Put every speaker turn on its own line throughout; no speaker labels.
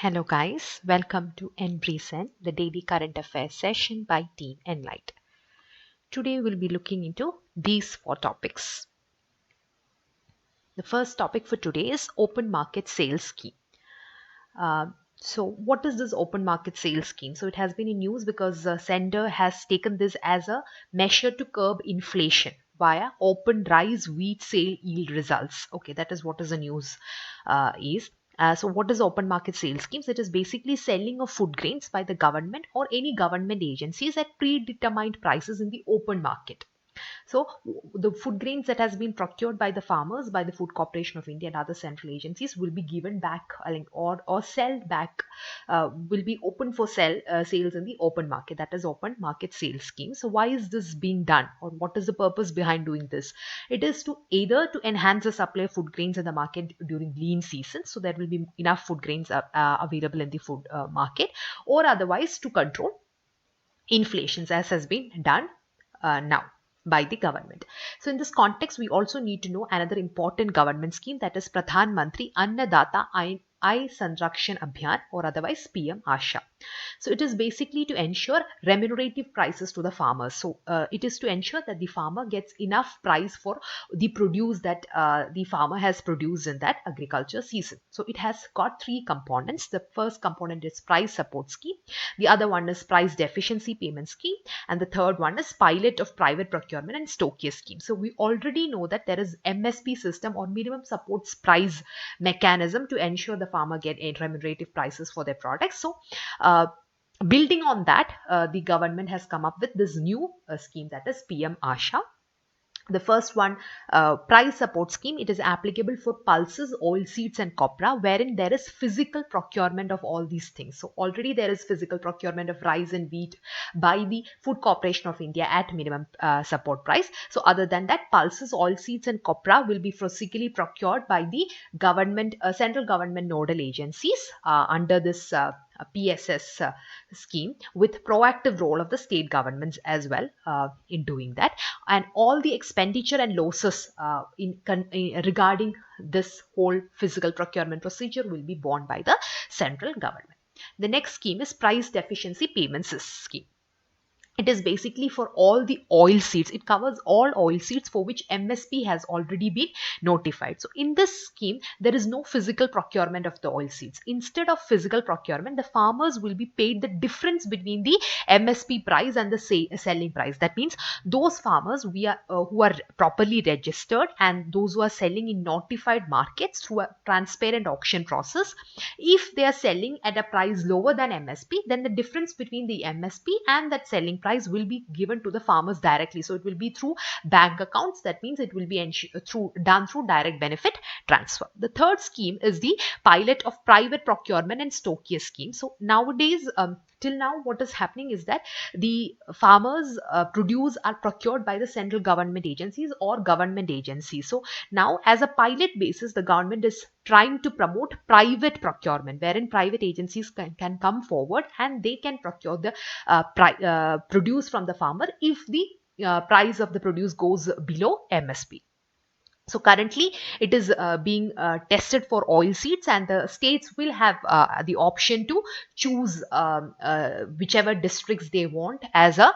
Hello guys, welcome to ENbreeEN, the daily current affairs session by Team Enlight. Today we'll be looking into these four topics. The first topic for today is open market sales scheme. So what is this open market sales scheme? So it has been in news because the sender has taken this as a measure to curb inflation via open rice wheat sale yield results. Okay, that is what is the news is. So what is open market sales schemes? It is basically selling of food grains by the government or any government agencies at predetermined prices in the open market. So the food grains that has been procured by the farmers, by the Food Corporation of India and other central agencies will be given back or sell back, will be open for sales in the open market. That is open market sales scheme. So why is this being done, or what is the purpose behind doing this? It is to either to enhance the supply of food grains in the market during lean season, so there will be enough food grains available in the food market, or otherwise to control inflations as has been done now by the government. So in this context, we also need to know another important government scheme, that is Pradhan Mantri Annadata Ay Sanrakshan Abhiyan, or otherwise PM Asha. So it is basically to ensure remunerative prices to the farmers. So it is to ensure that the farmer gets enough price for the produce that the farmer has produced in that agriculture season. So it has got three components. The first component is price support scheme. The other one is price deficiency payment scheme. And the third one is pilot of private procurement and stockier scheme. So we already know that there is MSP system, or minimum supports price mechanism, to ensure the farmer get remunerative prices for their products. So building on that, the government has come up with this new scheme, that is PM Asha. The first one, price support scheme, it is applicable for pulses, oilseeds and copra, wherein there is physical procurement of all these things. So already there is physical procurement of rice and wheat by the Food Corporation of India at minimum support price. So other than that, pulses, oilseeds and copra will be physically procured by the government, central government nodal agencies under this PSS scheme, with proactive role of the state governments as well in doing that. And all the expenditure and losses regarding this whole physical procurement procedure will be borne by the central government. The next scheme is price deficiency payments scheme. It is basically for all the oil seeds. It covers all oil seeds for which MSP has already been notified. So in this scheme, there is no physical procurement of the oil seeds. Instead of physical procurement, the farmers will be paid the difference between the MSP price and the selling price. That means those farmers who are properly registered and those who are selling in notified markets through a transparent auction process, if they are selling at a price lower than MSP, then the difference between the MSP and that selling price will be given to the farmers directly. So it will be through bank accounts. That means it will be done through direct benefit transfer. The third scheme is the pilot of private procurement and stockier scheme. So nowadays, till now, what is happening is that the farmers produce are procured by the central government agencies or government agencies. So now, as a pilot basis, the government is trying to promote private procurement, wherein private agencies can come forward and they can procure the produce from the farmer if the price of the produce goes below MSP. So currently it is being tested for oil seeds, and the states will have the option to choose whichever districts they want as a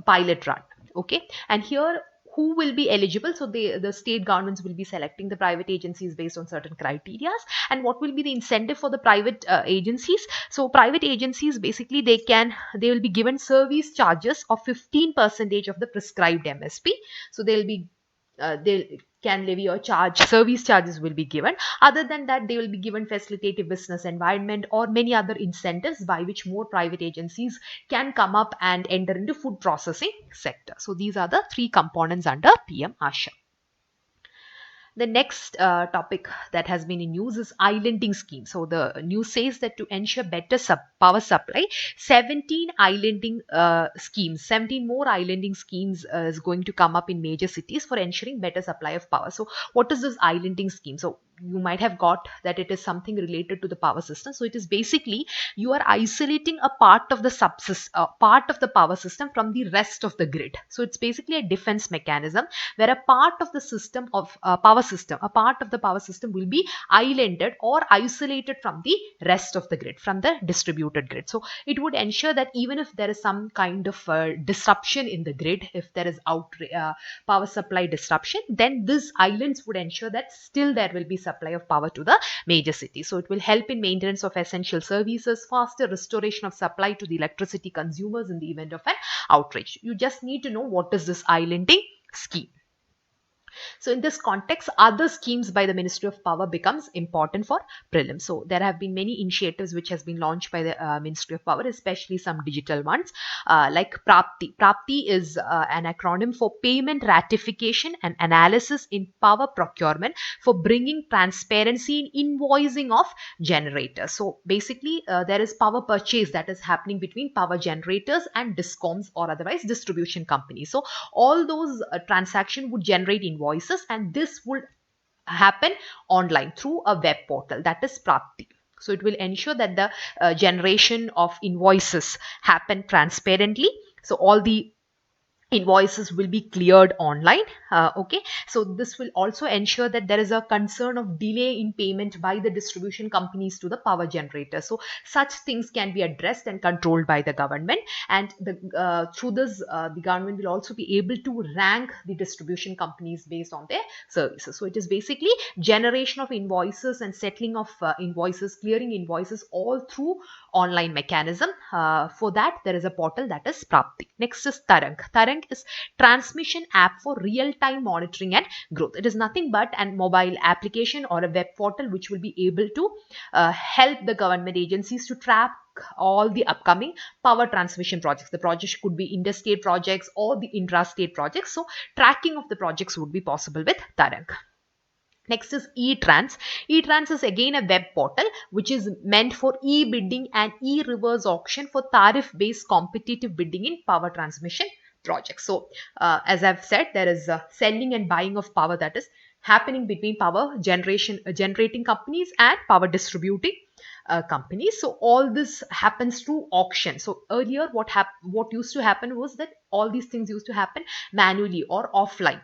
pilot run. Okay, and here who will be eligible? So the state governments will be selecting the private agencies based on certain criteria. And what will be the incentive for the private agencies? So private agencies, basically they will be given service charges of 15% of the prescribed MSP. So they can levy or charge, service charges will be given. Other than that, they will be given facilitative business environment or many other incentives by which more private agencies can come up and enter into food processing sector. So these are the three components under PM Asha. The next topic that has been in news is islanding scheme. So the news says that to ensure better power supply, 17 more islanding schemes is going to come up in major cities for ensuring better supply of power. So what is this islanding scheme? So you might have got that it is something related to the power system. So it is basically you are isolating a part of the part of the power system from the rest of the grid. So it's basically a defense mechanism where a part of the system of a part of the power system will be islanded or isolated from the rest of the grid, from the distributed grid. So it would ensure that even if there is some kind of disruption in the grid, if there is power supply disruption, then these islands would ensure that still there will be supply of power to the major cities. So it will help in maintenance of essential services, faster restoration of supply to the electricity consumers in the event of an outrage. You just need to know what is this islanding scheme. So in this context, other schemes by the Ministry of Power becomes important for prelims. So there have been many initiatives which has been launched by the Ministry of Power, especially some digital ones like Prapti. Prapti is an acronym for Payment Ratification and Analysis in Power Procurement, for bringing transparency in invoicing of generators. So basically there is power purchase that is happening between power generators and discoms or otherwise distribution companies. So all those transactions would generate invoices, and this would happen online through a web portal, that is Prapti. So it will ensure that the generation of invoices happen transparently. So all the invoices will be cleared online. Okay, so this will also ensure that there is a concern of delay in payment by the distribution companies to the power generator. So such things can be addressed and controlled by the government, and through this the government will also be able to rank the distribution companies based on their services. So it is basically generation of invoices and settling of invoices, clearing invoices, all through online mechanism. For that there is a portal, that is Prapti. Next is Tarang. Tarang is transmission app for real-time monitoring and growth. It is nothing but a mobile application or a web portal which will be able to help the government agencies to track all the upcoming power transmission projects. The projects could be interstate projects or the intrastate projects. So tracking of the projects would be possible with Tarang. Next is eTrans. eTrans is again a web portal which is meant for e-bidding and e-reverse auction for tariff-based competitive bidding in power transmission projects. So as I've said, there is selling and buying of power that is happening between power generating companies and power distributing companies. So all this happens through auction. So earlier what used to happen was that all these things used to happen manually or offline.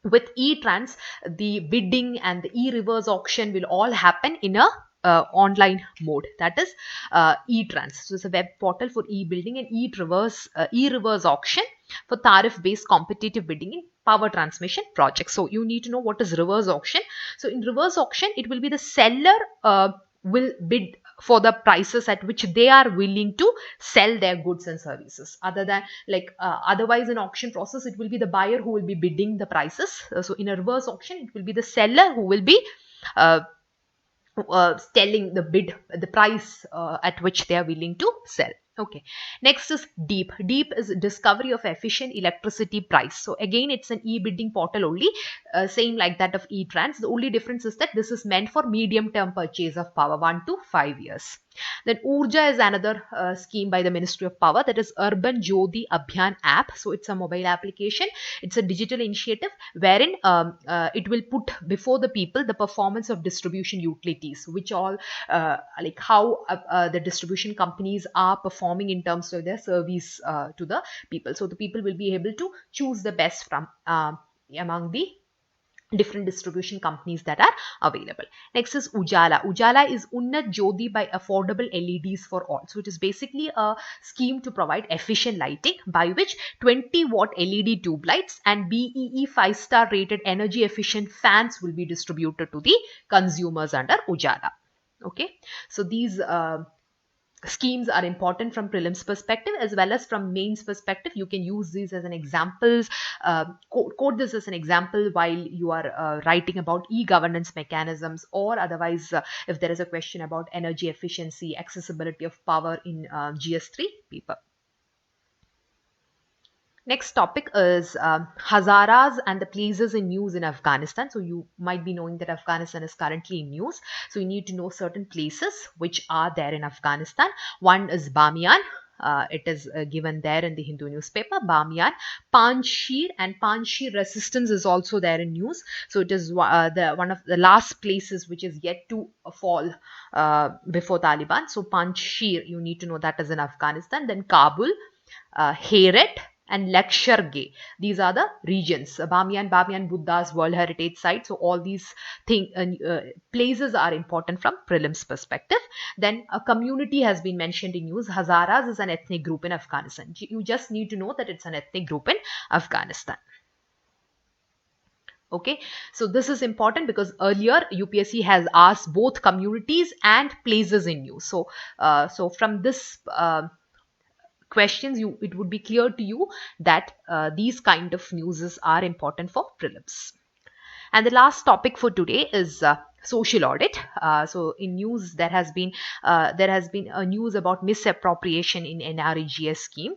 With eTrans, the bidding and the e-reverse auction will all happen in a online mode, that is eTrans. So it's a web portal for e-bidding and e-reverse auction for tariff-based competitive bidding in power transmission projects. So you need to know what is reverse auction. So in reverse auction, it will be the seller will bid for the prices at which they are willing to sell their goods and services. Other than otherwise in auction process, it will be the buyer who will be bidding the prices. So in a reverse auction, it will be the seller who will be telling the price at which they are willing to sell. Okay, next is DEEP. DEEP is discovery of efficient electricity price. So again, it's an e-bidding portal only, same like that of eTrans. The only difference is that this is meant for medium-term purchase of power, 1 to 5 years. Then Urja is another scheme by the Ministry of Power, that is Urban Jyoti Abhiyan app. So it's a mobile application. It's a digital initiative wherein it will put before the people the performance of distribution utilities, which all like how the distribution companies are performing in terms of their service to the people. So the people will be able to choose the best from among the different distribution companies that are available. Next is Ujala. Ujala is Unnat Jyoti by affordable LEDs for all. So it is basically a scheme to provide efficient lighting by which 20-watt LED tube lights and BEE 5-star rated energy efficient fans will be distributed to the consumers under Ujala. Okay, so these schemes are important from prelims perspective as well as from mains perspective. You can use these as an examples, quote this as an example while you are writing about e-governance mechanisms, or otherwise if there is a question about energy efficiency, accessibility of power in GS3 paper. Next topic is Hazaras and the places in news in Afghanistan. So you might be knowing that Afghanistan is currently in news. So you need to know certain places which are there in Afghanistan. One is Bamiyan. It is given there in the Hindu newspaper, Bamiyan. Panjshir, and Panjshir resistance is also there in news. So it is the one of the last places which is yet to fall before Taliban. So Panjshir, you need to know that is in Afghanistan. Then Kabul, Herat, and Lakshargeh. These are the regions. Bamiyan Buddha's World Heritage Site. So all these places are important from prelims perspective. Then a community has been mentioned in news. Hazaras is an ethnic group in Afghanistan. You just need to know that it's an ethnic group in Afghanistan. Okay, so this is important because earlier UPSC has asked both communities and places in news. So from this questions, it would be clear to you that these kind of newses are important for prelims. And the last topic for today is social audit. So in news, there has been a news about misappropriation in NREGS scheme.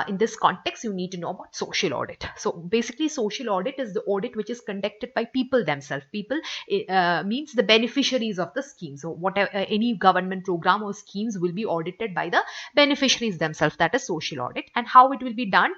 In this context, you need to know about social audit. So basically, social audit is the audit which is conducted by people themselves. People means the beneficiaries of the scheme. So whatever any government program or schemes will be audited by the beneficiaries themselves. That is social audit. And how it will be done?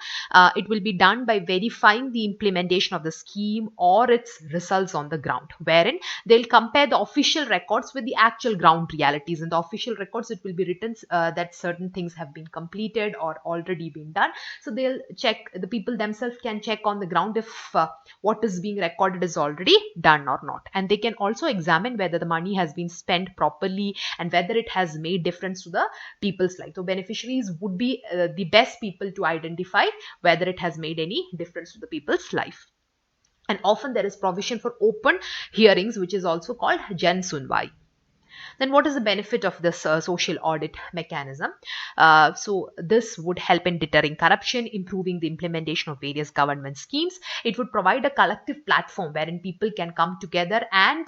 It will be done by verifying the implementation of the scheme or its results on the ground, wherein they'll compare the official records with the actual ground realities. In the official records, it will be written that certain things have been completed or already been done. So they'll check, the people themselves can check on the ground if what is being recorded is already done or not. And they can also examine whether the money has been spent properly and whether it has made difference to the people's life. So beneficiaries would be the best people to identify whether it has made any difference to the people's life. And often there is provision for open hearings, which is also called Jan Sunwai. Then what is the benefit of this social audit mechanism? So this would help in deterring corruption, improving the implementation of various government schemes. It would provide a collective platform wherein people can come together and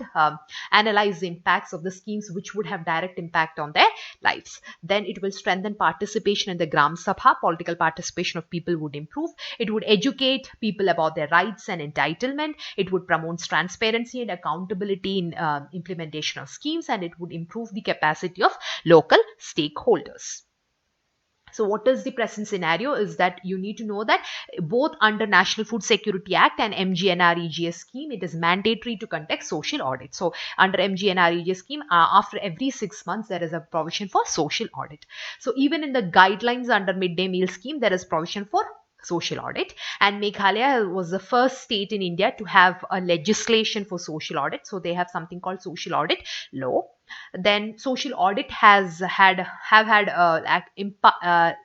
analyze the impacts of the schemes which would have direct impact on their lives. Then it will strengthen participation in the Gram Sabha. Political participation of people would improve. It would educate people about their rights and entitlement. It would promote transparency and accountability in implementation of schemes, and it would improve the capacity of local stakeholders. So what is the present scenario is that you need to know that both under National Food Security Act and MGNREGS scheme, it is mandatory to conduct social audit. So under MGNREGS scheme, after every 6 months, there is a provision for social audit. So even in the guidelines under midday meal scheme, there is provision for social audit. And Meghalaya was the first state in India to have a legislation for social audit. So they have something called social audit law. Then social audit have had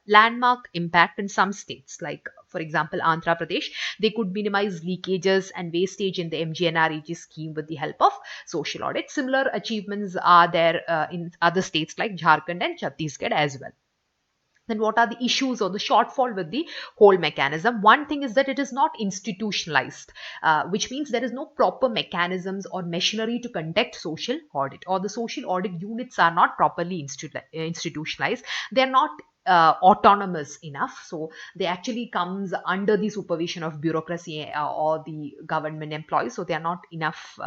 landmark impact in some states, like for example Andhra Pradesh. They could minimize leakages and wastage in the MGNREG scheme with the help of social audit. Similar achievements are there in other states like Jharkhand and Chhattisgarh as well. Then what are the issues or the shortfall with the whole mechanism? One thing is that it is not institutionalized, which means there is no proper mechanisms or machinery to conduct social audit, or the social audit units are not properly institutionalized. They are not autonomous enough. So they actually comes under the supervision of bureaucracy or the government employees. So they are not enough,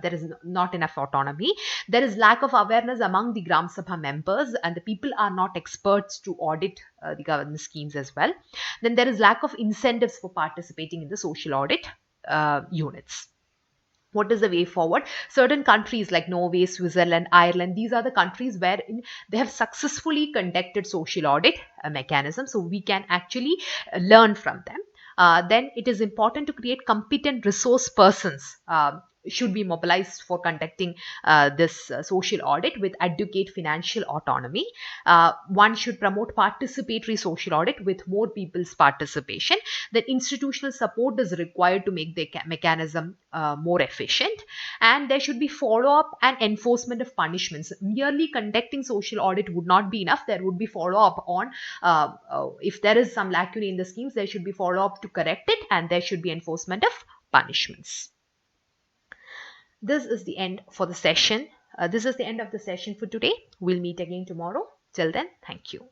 there is not enough autonomy. There is lack of awareness among the Gram Sabha members, and the people are not experts to audit the government schemes as well. Then there is lack of incentives for participating in the social audit units. What is the way forward? Certain countries like Norway, Switzerland, Ireland, these are the countries where they have successfully conducted social audit mechanism. So we can actually learn from them. Then it is important to create competent resource persons should be mobilized for conducting this social audit with adequate financial autonomy. One should promote participatory social audit with more people's participation. That institutional support is required to make the mechanism more efficient, and there should be follow-up and enforcement of punishments. Merely conducting social audit would not be enough. There would be follow-up on if there is some lacuna in the schemes, there should be follow-up to correct it, and there should be enforcement of punishments. This is the end for the session. This is the end of the session for today. We'll meet again tomorrow. Till then, thank you.